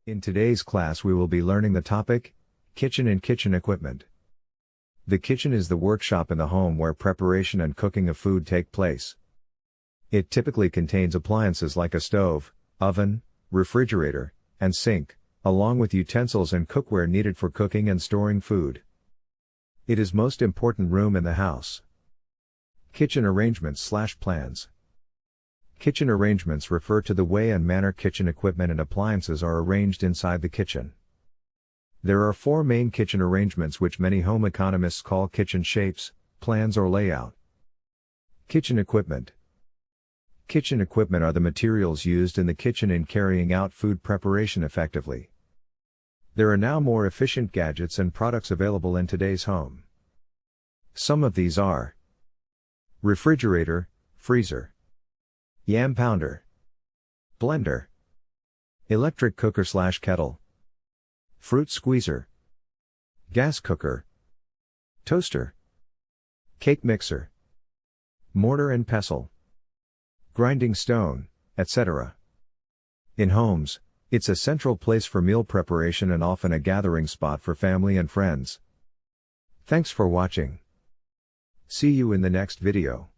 In today's class we will be learning the topic, kitchen and kitchen equipment. The kitchen is the workshop in the home where preparation and cooking of food take place. It typically contains appliances like a stove, oven, refrigerator, and sink, along with utensils and cookware needed for cooking and storing food. It is most important room in the house. Kitchen arrangements/plans. Kitchen arrangements refer to the way and manner kitchen equipment and appliances are arranged inside the kitchen. There are four main kitchen arrangements which many home economists call kitchen shapes, plans or layout. Kitchen equipment. Kitchen equipment are the materials used in the kitchen in carrying out food preparation effectively. There are now more efficient gadgets and products available in today's home. Some of these are refrigerator, freezer, yam pounder, blender, electric cooker/kettle, fruit squeezer, gas cooker, toaster, cake mixer, mortar and pestle, grinding stone, etc. In homes, it's a central place for meal preparation and often a gathering spot for family and friends. Thanks for watching. See you in the next video.